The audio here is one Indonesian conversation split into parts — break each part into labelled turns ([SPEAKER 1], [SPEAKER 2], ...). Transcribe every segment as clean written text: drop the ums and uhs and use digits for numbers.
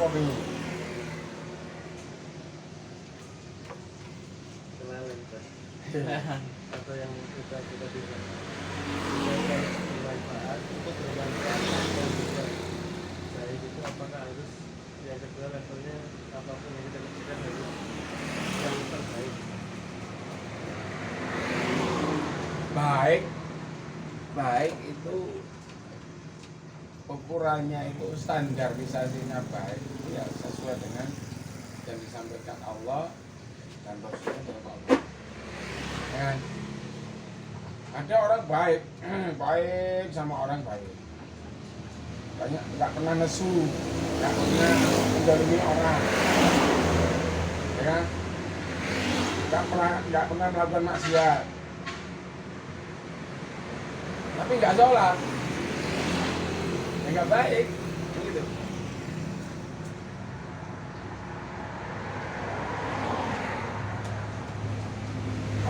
[SPEAKER 1] Polri.
[SPEAKER 2] Kenalin Pak. Atau yang kita bisa bermanfaat untuk bermanfaat dan juga baik itu apakah harus yang kedua levelnya apapun yang kita kerjakan harus yang terbaik.
[SPEAKER 1] Baik itu ukurannya itu standarisasinya baik itu ya sesuai dengan yang disampaikan Allah dan Rasulnya dalam Allah. Dan ada orang baik, baik sama orang baik. Banyak nggak pernah nesu, nggak pernah mendolimi orang, ya kan? Nggak pernah melakukan maksiat, tapi nggak sholat, ya nggak baik, gitu.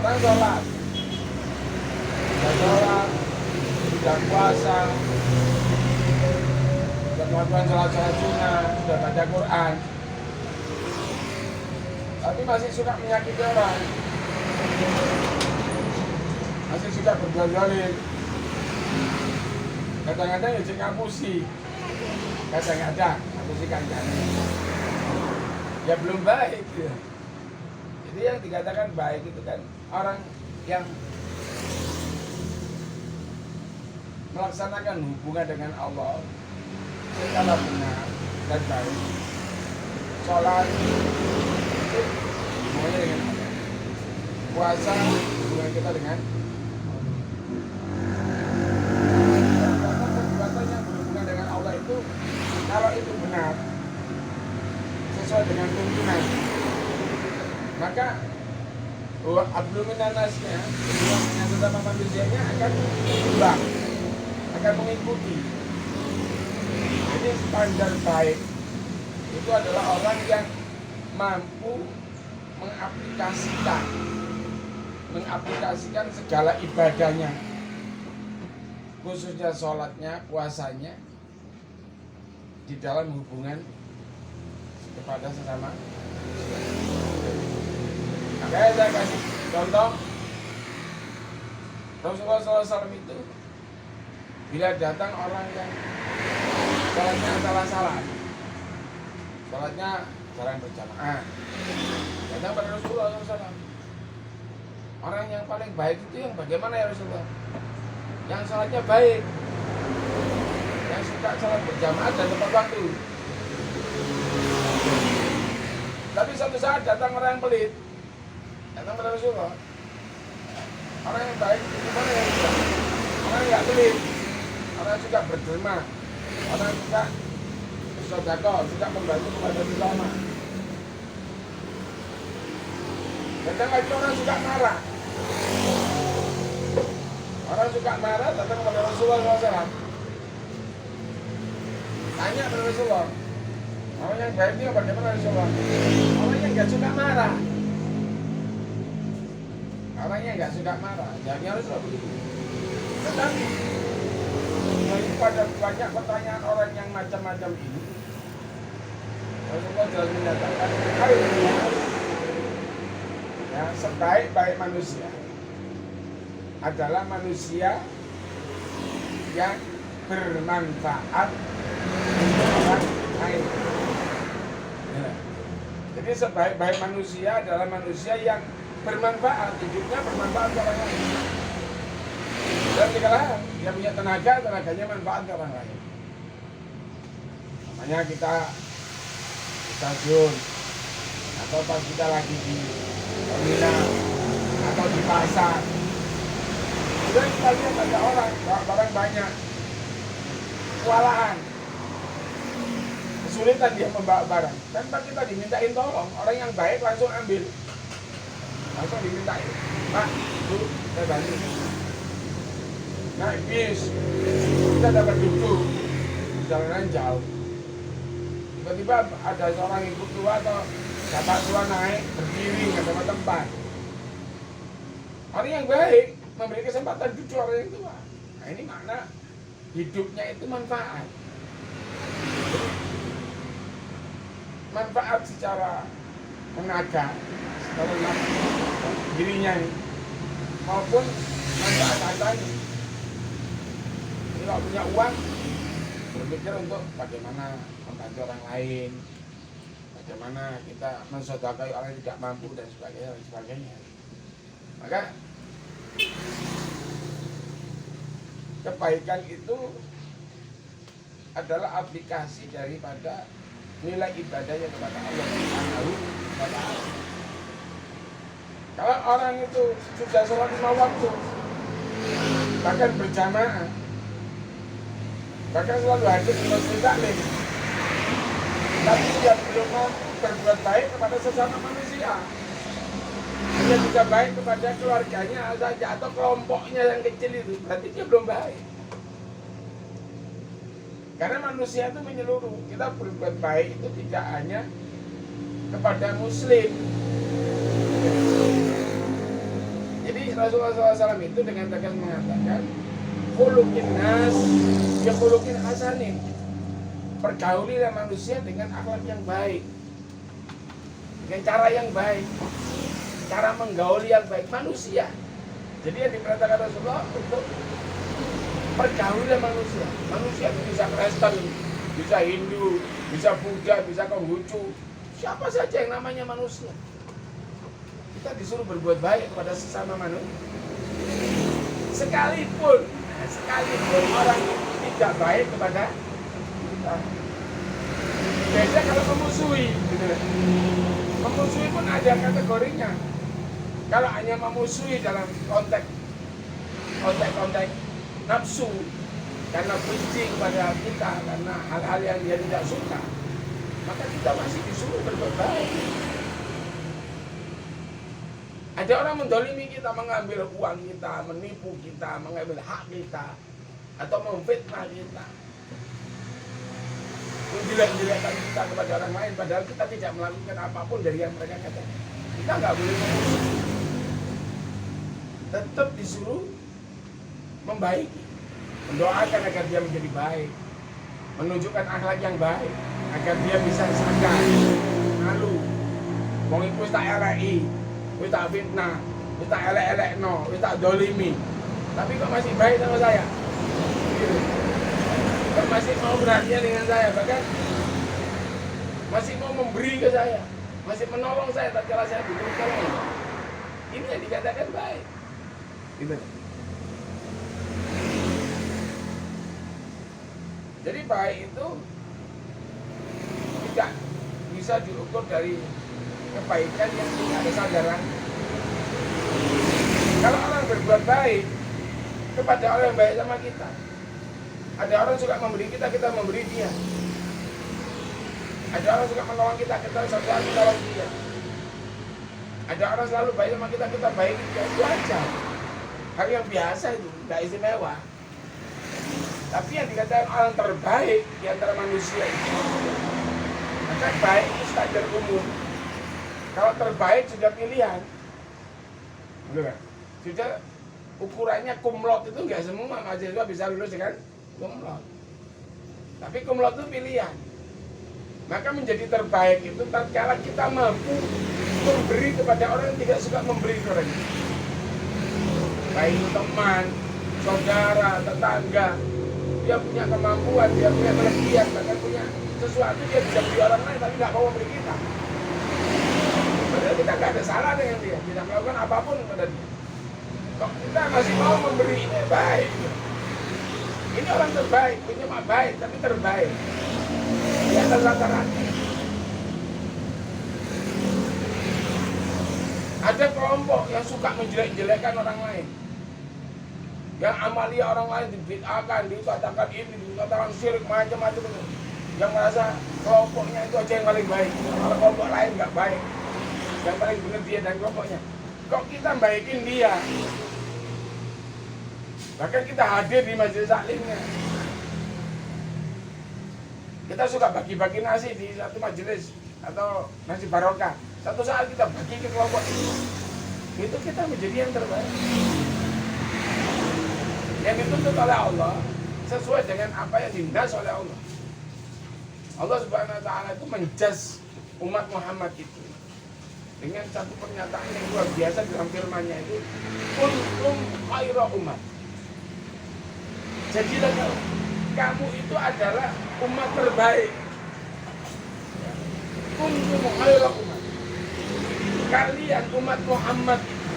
[SPEAKER 1] Orang sholat, sudah puasa, sudah melakukan sholat sunnah, sudah baca Quran, tapi masih suka menyakiti orang, masih suka berbuat zalim. Kadang-kadang ya ngapusi, kadang-kadang ngapusi kan ya belum baik ya. Jadi yang dikatakan baik itu kan orang yang melaksanakan hubungan dengan Allah secara benar dan baik. Sholat itu hubungannya dengan Allah. Puasa hubungan kita dengan perbuatan yang berhubungan dengan Allah itu, kalau itu benar sesuai dengan tuntunan, maka abdul minanasnya, yang sesama manusianya akan berubah, akan mengikuti. Jadi standar baik itu adalah orang yang mampu mengaplikasikan segala ibadahnya, khususnya sholatnya, puasanya, di dalam hubungan kepada sesama. Makanya saya kasih contoh, Rasulullah SAW itu bila datang orang yang sholatnya salah-salah, sholatnya jarang berjamaah, datang pada Rasulullah SAW. Orang yang paling baik itu yang bagaimana ya Rasulullah? Yang sholatnya baik, yang suka sholat berjamaah dan tepat waktu. Tapi suatu saat datang orang yang pelit, datang pada Rasulullah. Orang yang baik itu mana yang suka? Orang yang nggak pelit, orang yang suka berderma, orang yang suka bersedekah, suka membantu kepada sesama. Datang lagi orang suka marah. Orang suka marah datang kepada Rasulullah SAW. Tanya kepada Rasulullah, orang yang baik ini bagaimana Rasulullah? Orang yang nggak suka marah. Orang yang nggak suka marah, jawabnya Rasulullah begitu. Tetapi daripada banyak pertanyaan orang yang macam-macam ini, Rasulullah jelas menyatakan, ya, sebaik-baik manusia adalah manusia yang bermanfaat untuk orang lain. Ya. Jadi sebaik-baik manusia adalah manusia yang bermanfaat, hidupnya bermanfaat ke orang lain. Dan dikala dia punya tenaga, tenaganya manfaat ke orang lain. Makanya kita di stasiun atau pas kita lagi di terminal atau di pasar, udah kita lihat ada orang bawa barang banyak, kewalahan, kesulitan dia membawa barang. Tanpa kita dimintain tolong, orang yang baik langsung ambil, langsung dimintain, Pak, Bu, saya bantu. Naik bis, kita dapat duduk di jalanan jauh. Tiba-tiba ada seorang ibu tua atau bapak tua naik, berdiri, nggak dapat tempat. Orang yang baik memberi kesempatan duduk orang yang tua. Nah ini makna hidupnya itu manfaat. manfaat secara tenaga, secara dirinya ini, maupun manfaat hartanya. Jadi kalau punya uang, berpikir untuk bagaimana membantu orang lain, bagaimana kita mensedekahkan orang yang tidak mampu dan sebagainya. Maka kebaikan itu adalah aplikasi daripada nilai ibadahnya kepada Allah Subhanahu wa Ta'ala. Kalau orang itu sudah sholat 5 waktu, bahkan berjamaah, bahkan selalu hadir di masjid taklim, tapi dia belum mampu berbuat baik kepada sesama manusia, dia juga baik kepada keluarganya saja atau kelompoknya yang kecil itu, berarti dia belum baik. Karena manusia itu menyeluruh. Kita berbuat baik itu tidak hanya kepada muslim. Jadi Rasulullah SAW itu dengan tegas mengatakan, khuluqin nas ya khuluqin hasanin. Pergaulilah manusia dengan akhlak yang baik, dengan cara yang baik, cara menggauli yang baik manusia. Jadi yang diperintahkan Rasulullah untuk pergaulilah manusia. Manusia itu bisa Kristen, bisa Hindu, bisa Buddha, bisa Konghucu, siapa saja yang namanya manusia. Kita disuruh berbuat baik kepada sesama manusia. Sekalipun orang itu tidak baik kepada kita. Beda kalau memusuhi, gitu. Memusuhi pun ada kategorinya. Kalau hanya memusuhi dalam konteks nafsu, karena benci kepada kita, karena hal-hal yang dia tidak suka, maka kita masih disuruh berbuat baik. Ada orang mendolimi kita, mengambil uang kita, menipu kita, mengambil hak kita, atau memfitnah kita, menjelek-jelekkan kita kepada orang lain, padahal kita tidak melakukan apapun dari yang mereka katakan. Kita nggak boleh memusuhi. Tetap disuruh membaiki, mendoakan agar dia menjadi baik, menunjukkan akhlak yang baik, agar dia bisa sadar, malu. Wong iku wis tak eleki, wis tak fitnah, wis tak elek-elekno, wis tak dolimi, tapi kok masih baik sama saya? Kok masih mau perhatian dengan saya, bahkan masih mau memberi ke saya, masih menolong saya tatkala saya butuh pertolongan. Ini yang dikatakan baik. Gitu. Jadi baik itu tidak bisa diukur dari kebaikan yang tidak ada sadaran. Kalau orang berbuat baik kepada orang yang baik sama kita, ada orang suka memberi kita, kita memberi dia. Ada orang suka menolong kita, kita selalu menolong dia. Ada orang selalu baik sama kita, kita baik dia. Itu aja. Hal yang biasa itu, tidak istimewa. Tapi yang dikatakan orang terbaik di antara manusia itu, maka baik itu standar umum. Kalau terbaik sudah pilihan, sudah ukurannya kumlot itu nggak semua mahasiswa bisa lulus dengan kumlot. Tapi kumlot itu pilihan. Maka menjadi terbaik itu tatkala kita mampu memberi kepada orang yang tidak suka memberi kepada kita. Baik teman, saudara, tetangga, dia punya kemampuan, dia punya kelebihan, bahkan punya sesuatu dia bisa beri orang lain tapi nggak mau memberi kita. Padahal kita nggak ada salah dengan dia, tidak melakukan apapun kepada dia. Kok kita masih mau memberi, ini baik. Ini orang terbaik, punya mak baik tapi terbaik. Di atas rata-rata. Ada kelompok yang suka menjelek-jelekkan orang lain, yang amalia orang lain dibid'ahkan, dikatakan ini, dikatakan syirik, macam-macam itu. Yang merasa kelompoknya itu aja yang paling baik, kalau kelompok lain nggak baik, yang paling benar dia dan kelompoknya. Kok kita baikin dia? Bahkan kita hadir di majelis taklimnya. Kita suka bagi-bagi nasi di satu majelis atau nasi barokah. Satu saat kita bagi ke kelompok itu kita menjadi yang terbaik. Yang dituntut oleh Allah sesuai dengan apa yang dihendaki oleh Allah. Allah Subhanahu wa Ta'ala itu menjas umat Muhammad itu dengan satu pernyataan yang luar biasa dalam firman-Nya itu, kuntum khaira umat. Jadilah kamu itu adalah umat terbaik. Kuntum khaira umat. Kalian umat Muhammad itu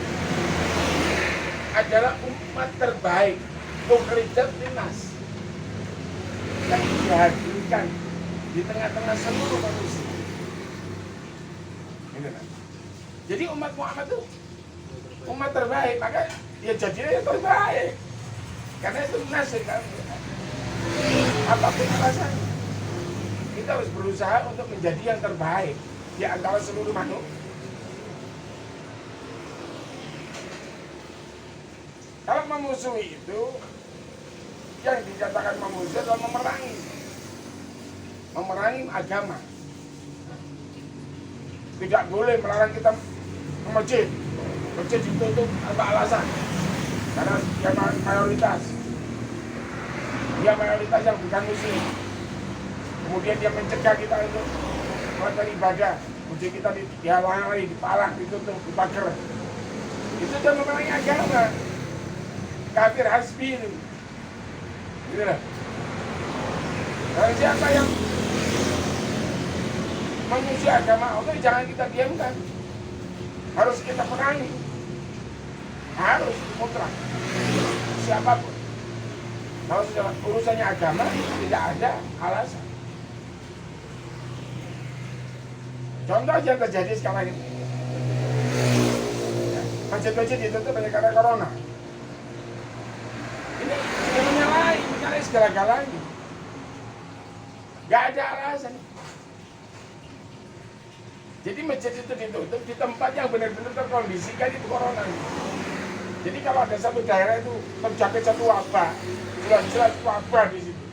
[SPEAKER 1] adalah umat terbaik. Ukhrijat linnas, yang dihadirkan di tengah-tengah seluruh manusia. Gitu kan? Jadi umat Muhammad itu umat terbaik, maka ya jadilah yang terbaik. Karena itu nasib kan. Apapun alasannya, kita harus berusaha untuk menjadi yang terbaik di antara seluruh manusia. Kalau memusuhi itu, yang dikatakan memusuhi adalah memerangi agama. Tidak boleh melarang kita ke masjid. Masjid ditutup tanpa alasan, karena dia mayoritas. Dia mayoritas yang bukan muslim. Kemudian dia mencegah kita untuk melakukan ibadah. Masjid kita dihalangi, dipalang, ditutup, dipagar. Itu sudah memerangi agama. Kafir hasbi itu. Gitu lah. Dan siapa yang memusuhi agama Allah, jangan kita diamkan. Harus kita perangi. Harus mutlak. Siapapun. Kalau sudah urusannya agama, tidak ada alasan. Contoh yang terjadi sekarang ini. Masjid-masjid ditutup hanya karena corona. Ini menyalahi segala-galanya. Gak ada alasan. Jadi masjid itu ditutup di tempat yang benar-benar terkondisikan itu corona. Jadi kalau ada satu daerah itu terjangkit satu wabah, jelas-jelas wabah di situ.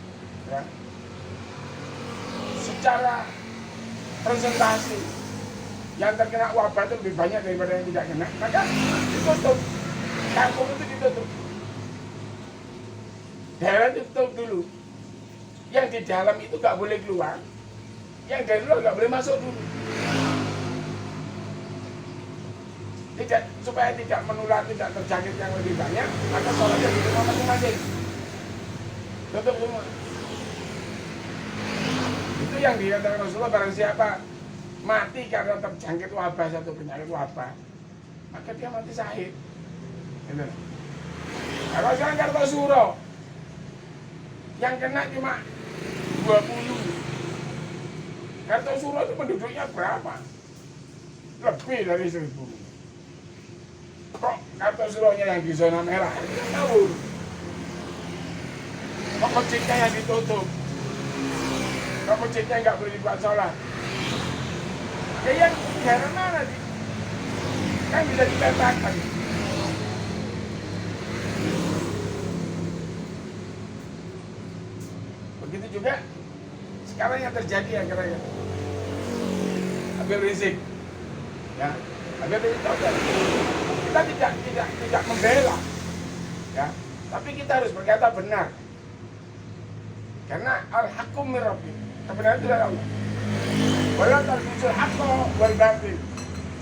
[SPEAKER 1] Ya. Secara presentasi, yang terkena wabah itu lebih banyak daripada yang tidak kena, maka ditutup. Kampung itu ditutup. Daerah itu tutup dulu. Yang di dalam itu nggak boleh keluar, yang dari luar nggak boleh masuk dulu. Tidak, supaya tidak menular, tidak terjangkit yang lebih banyak, maka sholatnya di rumah masing-masing. Tutup semua. Itu yang dikatakan Rasulullah, barang siapa mati karena terjangkit wabah, satu penyakit wabah, maka dia mati syahid. Gitu. Kalau sekarang Kartosuro yang kena cuma 20. Kartosuro itu penduduknya berapa? Lebih dari 1000. Kok Kartosuronya yang di zona merah? Kita tahu. Kok masjidnya yang ditutup? Kok masjidnya nggak boleh dibuat sholat? Ya yang daerah mana sih? Kan bisa dipetakan. Begitu juga sekarang yang terjadi ya kira-kira Habib Rizik. Ya, Habib Rizik kita tidak membela, ya, tapi kita harus berkata benar, karena al-haqqu min rabbik, kebenaran itu dari Allah. Wala talbisul haqqo wal batil.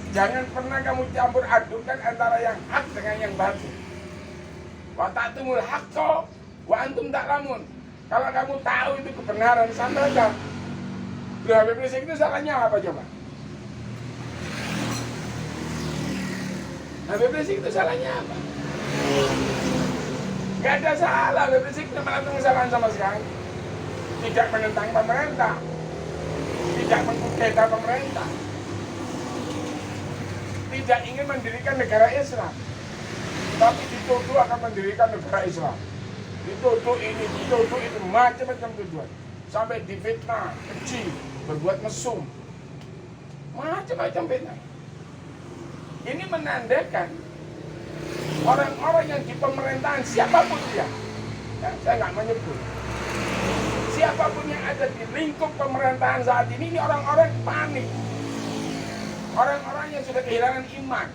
[SPEAKER 1] Jangan pernah kamu campur adukkan antara yang hak dengan yang batil. Wa ta'tumul haqqo wa antum ta'lamun. Kalau kamu tahu itu kebenaran, sampaikan. Habib Rizik itu salahnya apa coba? Habib Rizik itu salahnya apa? Gak ada salah. Habib Rizik itu melakukan kesalahan sama sekali. Tidak menentang pemerintah, tidak mengkudeta pemerintah, tidak ingin mendirikan negara Islam, tapi dituduh akan mendirikan negara Islam. Dituduh ini, dituduh itu, macam-macam tujuan. Sampai difitnah, keji, berbuat mesum, macam-macam fitnah. Ini menandakan orang-orang yang di pemerintahan, siapapun dia, ya, saya nggak menyebut, siapapun yang ada di lingkup pemerintahan saat ini orang-orang panik, orang-orang yang sudah kehilangan iman,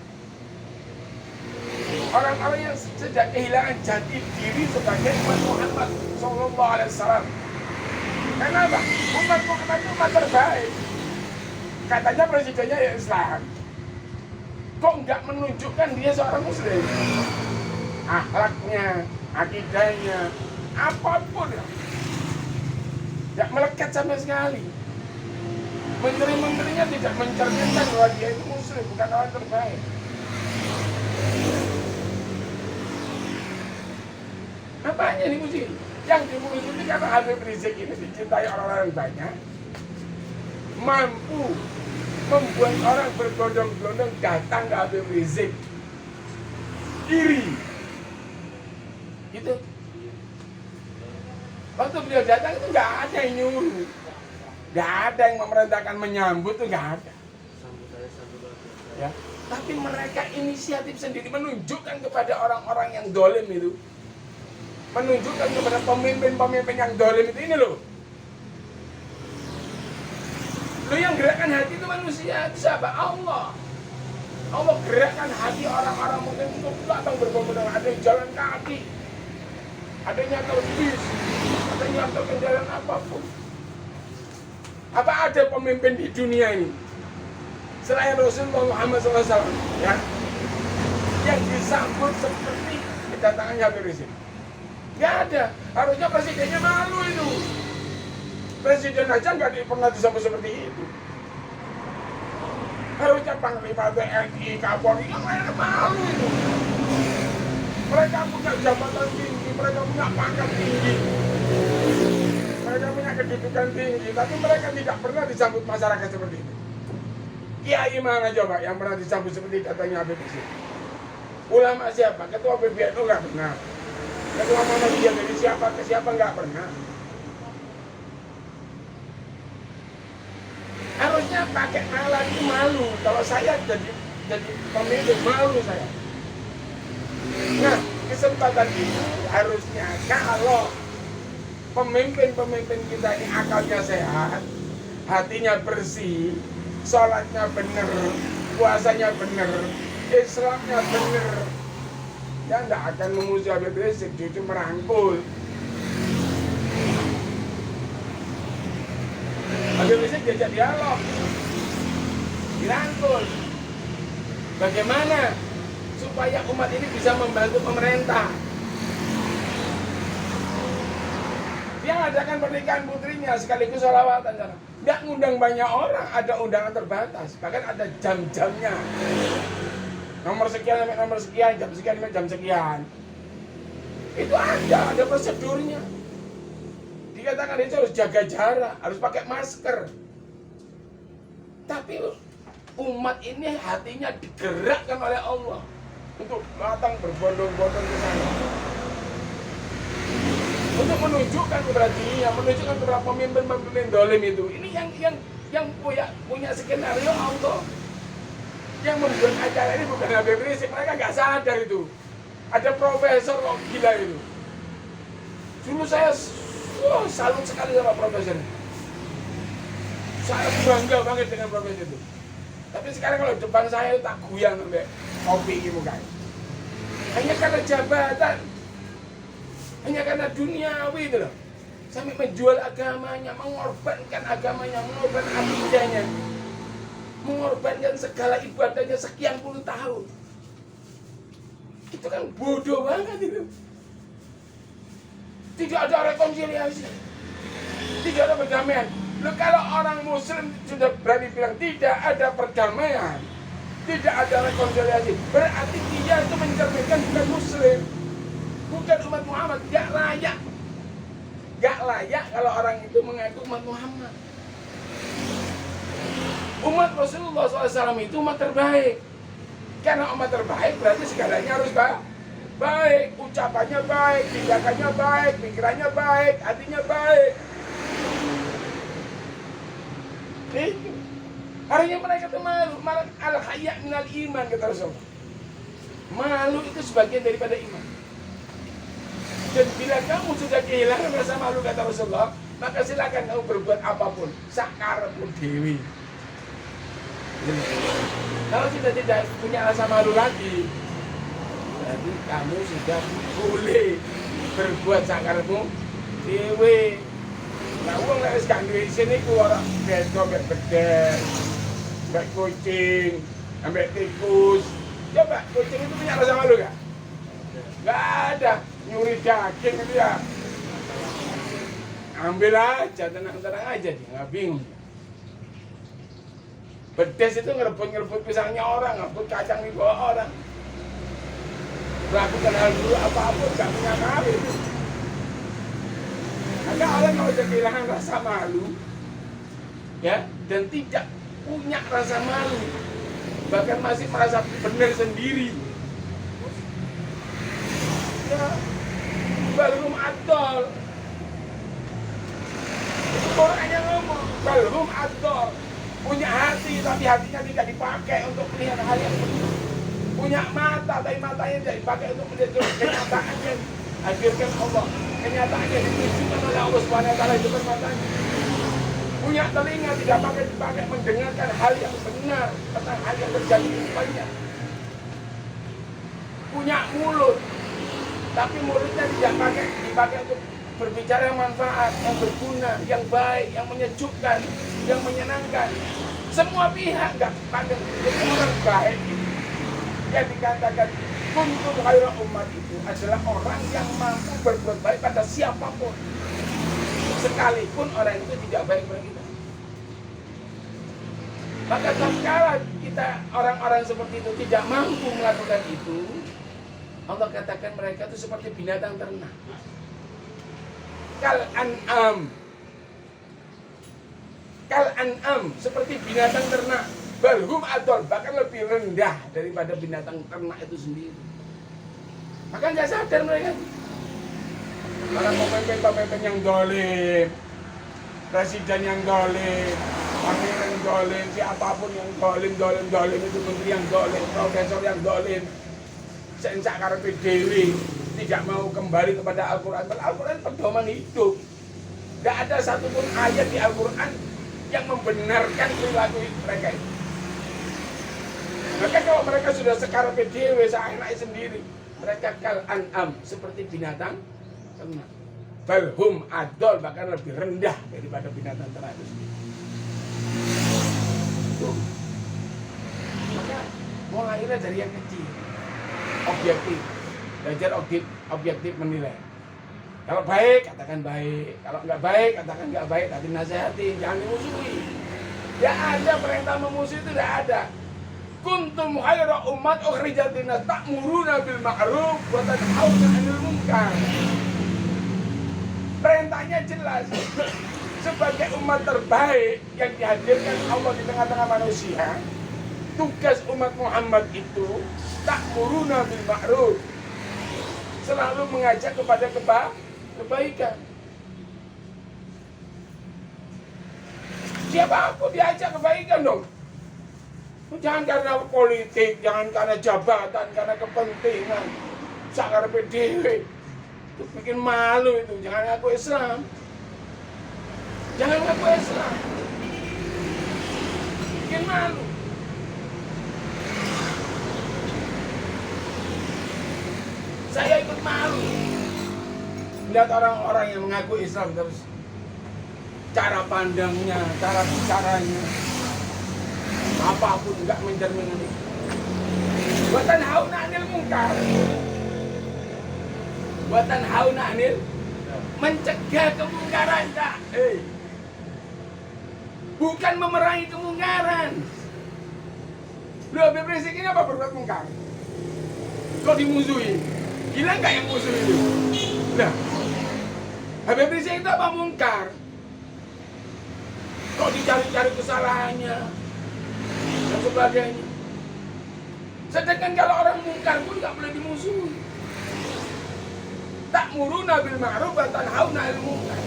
[SPEAKER 1] orang-orang yang sudah kehilangan jati diri sebagai umat Muhammad SAW. Kenapa? Umat Muhammad itu umat terbaik. katanya presidennya ya Islam. Kok nggak menunjukkan dia seorang muslim? Akhlaknya, akidahnya, apapun ya. Nggak melekat sama sekali. Menteri-menterinya tidak mencerminkan bahwa dia itu muslim, bukan orang terbaik. Apanya dimuji? Yang dimuji ini karena Habib Rizik ini dicintai orang-orang banyak, mampu membuat orang berbondong-bondong datang ke Habib Rizik. Iri. Gitu. Waktu beliau datang itu nggak ada yang nyuruh, nggak ada yang memerintahkan menyambut, tuh nggak ada. Ya. Tapi mereka inisiatif sendiri menunjukkan kepada orang-orang yang dolim itu, menunjukkan kepada pemimpin-pemimpin yang dolim itu, ini loh. Lo yang gerakkan hati itu manusia, itu siapa? Allah. Allah gerakkan hati orang-orang mungkin untuk datang berbondong-bondong. Ada yang jalan kaki, ada yang nyantar bis, ada yang nyantar kendaraan apapun. Apa ada pemimpin di dunia ini selain Rasulullah Muhammad SAW ya, yang disambut seperti kedatangan Habib Rizik? Nggak ada. Harusnya presidennya malu itu. Presiden aja nggak pernah disambut seperti itu. Harusnya Panglima TNI, Kapolri, yang lain malu itu. Mereka punya jabatan tinggi, mereka punya pangkat tinggi, mereka punya kedudukan tinggi, tapi mereka tidak pernah disambut masyarakat seperti itu. Kiai mana coba yang pernah disambut seperti katanya Habib Rizik? Ulama siapa? Ketua PBNU nggak pernah. Ketua Muhammadiyah dari siapa ke siapa nggak pernah. Harusnya pakai alat itu malu. Kalau saya jadi pemimpin, malu saya. Nah, kesempatan itu harusnya kalau pemimpin-pemimpin kita ini akalnya sehat, hatinya bersih, sholatnya benar, puasanya benar, Islamnya benar, ya tidak akan memuji Habib Rizik, justru merangkul. Habib Rizik diajak dialog, dirangkul. Bagaimana supaya umat ini bisa membantu pemerintah? Dia adakan pernikahan putrinya sekaligus sholawatan. Nggak ngundang banyak orang, ada undangan terbatas. Bahkan ada jam-jamnya. Nomor sekian sampai nomor sekian, jam sekian sampai jam sekian. Itu ada prosedurnya. Dikatakan itu harus jaga jarak, harus pakai masker. Tapi umat ini hatinya digerakkan oleh Allah untuk datang berbondong-bondong ke sana, untuk menunjukkan kepada dunia, menunjukkan kepada pemimpin-pemimpin dolim itu. Ini yang punya skenario Allah. Yang membuat acara ini bukan Habib Rizik, mereka nggak sadar itu. Ada profesor kok gila itu. Dulu saya salut sekali sama profesor. Saya bangga banget dengan profesor itu. Tapi sekarang kalau depan saya tak goyang sampai kopi ini mukanya. Hanya karena jabatan, hanya karena duniawi itu loh. Sampai menjual agamanya, mengorbankan agamanya, mengorbankan akidahnya, mengorbankan segala ibadahnya sekian puluh tahun. Itu kan bodoh banget itu. Tidak ada rekonsiliasi, tidak ada perdamaian. Loh, kalau orang muslim sudah berani bilang tidak ada perdamaian, tidak ada rekonsiliasi, berarti dia itu mencerminkan bukan muslim, bukan umat Muhammad. Gak layak. Gak layak kalau orang itu mengaku umat Muhammad. Umat Rasulullah SAW itu umat terbaik. Karena umat terbaik berarti segalanya harus baik. Ucapannya baik, tindakannya baik, pikirannya baik, hatinya baik. Itu. Harusnya mereka itu malu. Al-haya' minal iman, kata Rasulullah. Malu itu sebagian daripada iman. Dan bila kamu sudah kehilangan rasa malu, kata Rasulullah, maka silakan kamu berbuat apapun, sakarepmu dewi. Kalau sudah tidak punya rasa malu lagi, berarti kamu sudah boleh berbuat sakarepmu dewi. Nah, uang lek wis gak duwe isin iku ora beda mek bedel. ambek kucing, ambek tikus. Coba kucing itu punya rasa malu gak? Gak ada. Nyuri daging itu ya ambil aja, tenang-tenang aja dia, nggak bingung. Bedes itu ngerebut pisangnya orang, ngerebut kacang di bawah orang. Lakukan hal dulu apapun, gak punya malu itu. Maka orang kalau sudah kehilangan rasa malu, ya, dan tidak punya rasa malu, bahkan masih merasa benar sendiri, ya, belum adol. Orang yang ngomong, belum adol. Punya hati, tapi hatinya tidak dipakai untuk melihat hal yang benar. Punya mata, tapi matanya tidak dipakai untuk melihat kenyataan yang hadirkan Allah. Kenyataan yang ditunjukkan oleh Allah SWT itu kan matanya. Punya telinga, tidak dipakai mendengarkan hal yang benar tentang hal yang terjadi di depannya. Punya mulut, tapi mulutnya tidak dipakai untuk berbicara yang manfaat, yang berguna, yang baik, yang menyejukkan, yang menyenangkan. Semua pihak nggak pandang. Jadi orang baik yang dikatakan kuntum khairu umat itu adalah orang yang mampu berbuat baik pada siapapun, sekalipun orang itu tidak baik kepada kita. Maka tatkala kita orang-orang seperti itu tidak mampu melakukan itu, Allah katakan mereka itu seperti binatang ternak. Kal an'am, seperti binatang ternak. Balhum adol, bahkan lebih rendah daripada binatang ternak itu sendiri. Maka nggak sadar mereka. Para pemimpin yang dolim, presiden yang dolim, panglima yang dolim, siapapun yang dolim itu, menteri yang dolim, profesor yang dolim, sensak karepe dhewe, tidak mau kembali kepada Al-Quran. Al-Quran pedoman hidup. Tidak ada satupun ayat di Al-Quran yang membenarkan perilaku mereka itu. Maka kalau mereka sudah sekarepe dhewe, seenaknya sendiri, mereka kal an'am, seperti binatang ternak. Balhum adol, bahkan lebih rendah daripada binatang ternak itu sendiri. Maka mulailah dari yang kecil, objektif, belajar objektif menilai. Kalau baik, katakan baik. Kalau nggak baik, katakan nggak baik. Tapi nasihatin, jangan dimusuhi. Tidak ada perintah memusuhi, itu tidak ada. Kuntum khairu umat ukhrijat linnas ta'muruna bil ma'ruf wa tanhauna 'anil munkar. Perintahnya jelas. Sebagai umat terbaik yang dihadirkan Allah di tengah-tengah manusia, tugas umat Muhammad itu ta'muruna bil ma'ruf, selalu mengajak kepada kebaikan. Siapapun diajak kebaikan dong. Jangan karena politik, jangan karena jabatan, karena kepentingan. Sakarepe dhewe. Itu bikin malu itu. Jangan ngaku Islam. Jangan ngaku Islam. Bikin malu. Saya ikut malu melihat orang-orang yang mengaku Islam terus cara pandangnya, cara bicaranya, apapun enggak mencerminkan itu. Buatan hauna anil munkar. Buatan hauna anil, mencegah kemungkaran, enggak. Bukan memerangi kemungkaran. Loh, Habib Rizik ini apa berbuat mungkar? Kok dimusuhi? Gila enggak yang musuh itu? Nah, Habib Rizik itu apa mungkar? Kok dicari-cari kesalahannya dan sebagainya. Sedangkan kalau orang mungkar pun nggak boleh dimusuhi. Ta'muruna bil ma'ruf wa tanhauna 'anil munkar.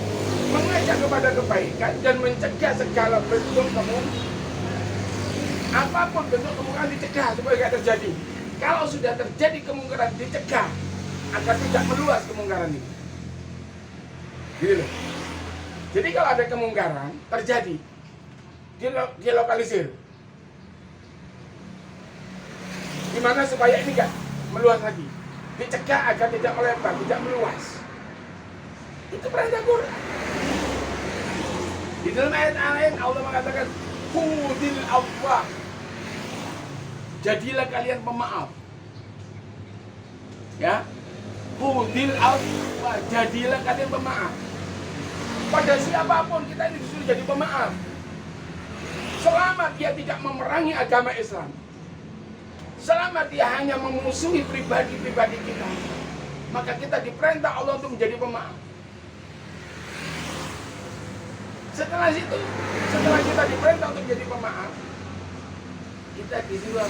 [SPEAKER 1] Mengajak kepada kebaikan dan mencegah segala bentuk kemungkaran. Apapun bentuk kemungkaran dicegah supaya tidak terjadi. Kalau sudah terjadi kemungkaran dicegah agar tidak meluas kemungkaran ini. Gitu loh. Jadi kalau ada kemungkaran terjadi, dilokalisir. Gimana supaya ini enggak meluas lagi? Dicegah agar tidak melebar, tidak meluas. Itu perintah Quran. Di dalam ayat lain Allah mengatakan Khudil afwa. Jadilah kalian pemaaf. Ya. Khudil afwa. Jadilah kalian pemaaf. Pada siapapun kita ini disuruh jadi pemaaf. Selama dia tidak memerangi agama Islam. Selama dia hanya memusuhi pribadi-pribadi kita, maka kita diperintah Allah untuk menjadi pemaaf. Setelah kita diperintah untuk menjadi pemaaf, kita disuruh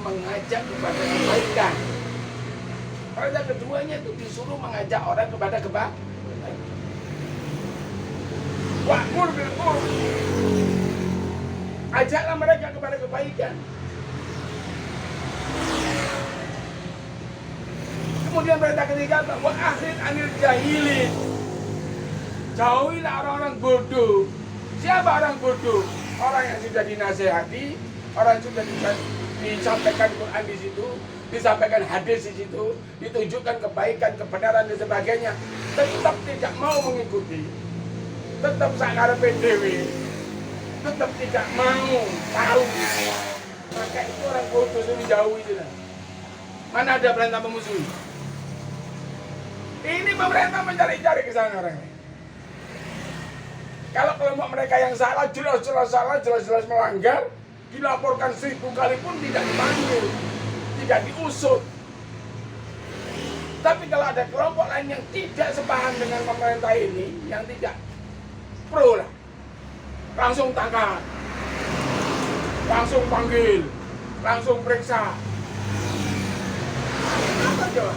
[SPEAKER 1] mengajak kepada kebaikan. Perintah keduanya itu disuruh mengajak orang kepada kebaikan. Wa'mur bil urf. Ajaklah mereka kepada kebaikan. Kemudian perintah ketiga, wa akhir anil jahilin. Jauhilah orang-orang bodoh. Siapa orang bodoh? Orang yang sudah dinasehati, orang yang sudah disampaikan Quran di situ, disampaikan hadis di situ, ditunjukkan kebaikan, kebenaran dan sebagainya, tetap tidak mau mengikuti, tetap sakar PDW, tetap tidak mau tahu, maka itu orang bodoh itu jauhi itu. Mana ada perintah memusuhi? Ini pemerintah mencari-cari ke sana orangnya. Kalau kelompok mereka yang salah, jelas-jelas salah, jelas-jelas melanggar, dilaporkan 1000 kali pun tidak dipanggil, tidak diusut. Tapi kalau ada kelompok lain yang tidak sepaham dengan pemerintah ini, yang tidak pro lah, langsung tangkap, langsung panggil, langsung periksa. Apa coba?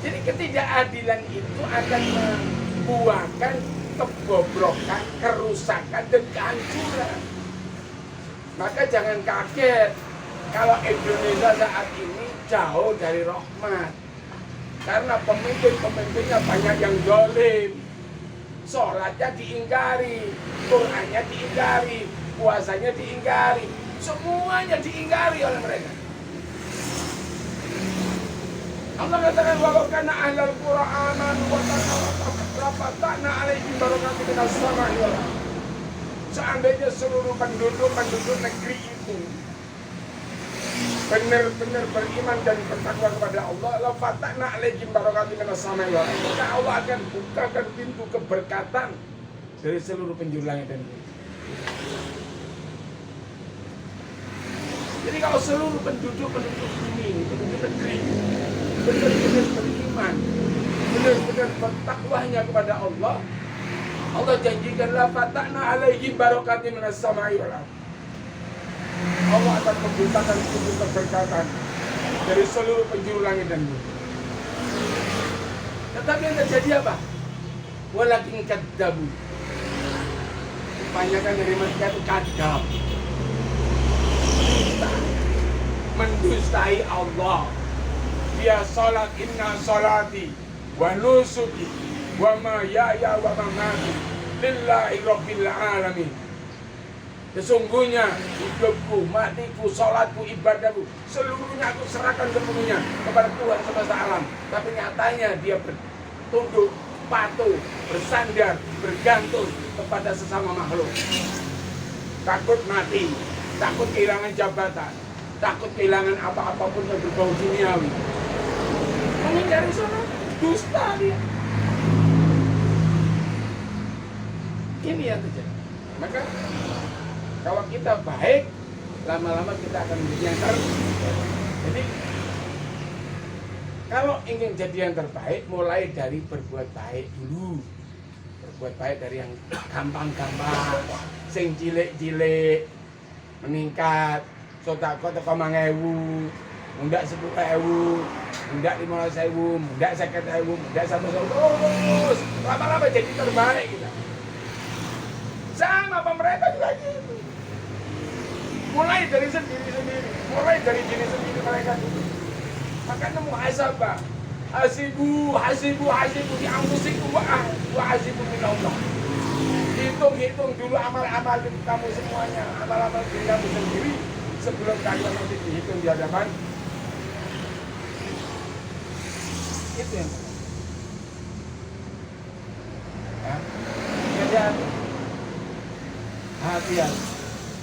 [SPEAKER 1] Jadi ketidakadilan itu akan membuahkan kebobrokan, kerusakan, dan kehancuran. Maka jangan kaget kalau Indonesia saat ini jauh dari rahmat. Karena pemimpin-pemimpinnya banyak yang zalim. Sholatnya diingkari, Qur'annya diingkari, puasanya diingkari, semuanya diingkari oleh mereka. Allah katakan walau kana ahlul Qur'an wa tafatana alaihim barakatun minas sama'i wal ardh. Seandainya seluruh penduduk negeri itu benar-benar beriman dan bertakwa kepada Allah, la fatana alaihim barakatun minas sama'i wal ardh. Maka Allah akan bukakan pintu keberkatan dari seluruh penjuru langit dan bumi. Jadi kalau seluruh penduduk bumi, penduduk negeri benar-benar beriman, benar-benar bertakwa hanya kepada Allah, Allah janjikan la fatana alaihim barakatin minas sama'i wal ardh. Allah akan membukakan pintu keberkatan dari seluruh penjuru langit dan bumi. Tetapi yang terjadi apa? Walakin kadzabu. Kebanyakan dari mereka itu kadzab, mendustai Allah. Dia salat inna salati wa nusuki wa mahyaya wa mamati lillahi rabbil alamin. Sesungguhnya hidupku, matiku, salatku, ibadahku, seluruhnya aku serahkan sepenuhnya kepada Tuhan semesta alam. Tapi nyatanya dia bertunduk, patuh, bersandar, bergantung kepada sesama makhluk. Takut mati, takut kehilangan jabatan, takut kehilangan apa-apapun yang berbau duniawi. Mengingkari sholat, dusta dia. Ini yang terjadi. Maka kalau kita baik, lama-lama kita akan menjadi yang terbaik. Jadi kalau ingin jadi yang terbaik, mulai dari berbuat baik dulu. Berbuat baik dari yang gampang-gampang, sing cilik-cilik, meningkat. Sodako teko 5.000, mundak 10.000, mundak 15.000, mundak 50.000, mundak 100.000, terus lama-lama jadi terbaik kita. Sama pemerintah juga gitu. Mulai dari sendiri-sendiri, mulai dari diri sendiri mereka dulu. Makanya muhasabah, hasibu di anfusikum wa hasibu min Allah. Hitung dulu amal-amal kamu semuanya, amal-amal diri kamu sendiri, sebelum kalian nanti dihitung di hadapan. Itu yang ya. Jadi ya.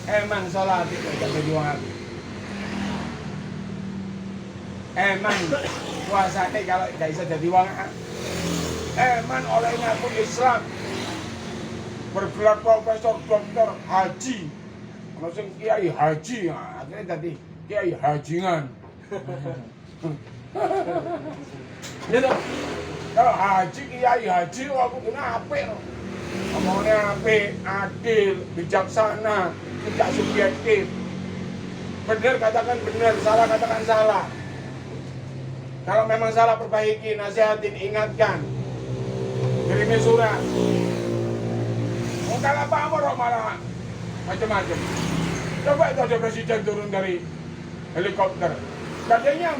[SPEAKER 1] Emang sholat itu jadi wong apik. Emang puasane kalau gak bisa jadi wong apik. Emang oleh ngaku Islam bergelar profesor doktor haji. Maksud kiai haji, akhirnya tadi kiai hajingan. Gitu. Kalau haji kiai haji aku kena apik. Ngomongnya apik, adil, bijaksana, tidak subjektif. Benar katakan benar, salah katakan salah. Kalau memang salah perbaiki, nasihatin, ingatkan. Kirimi surat. Kalau apa malah macam-macam. Coba itu ada presiden turun dari helikopter. Katanya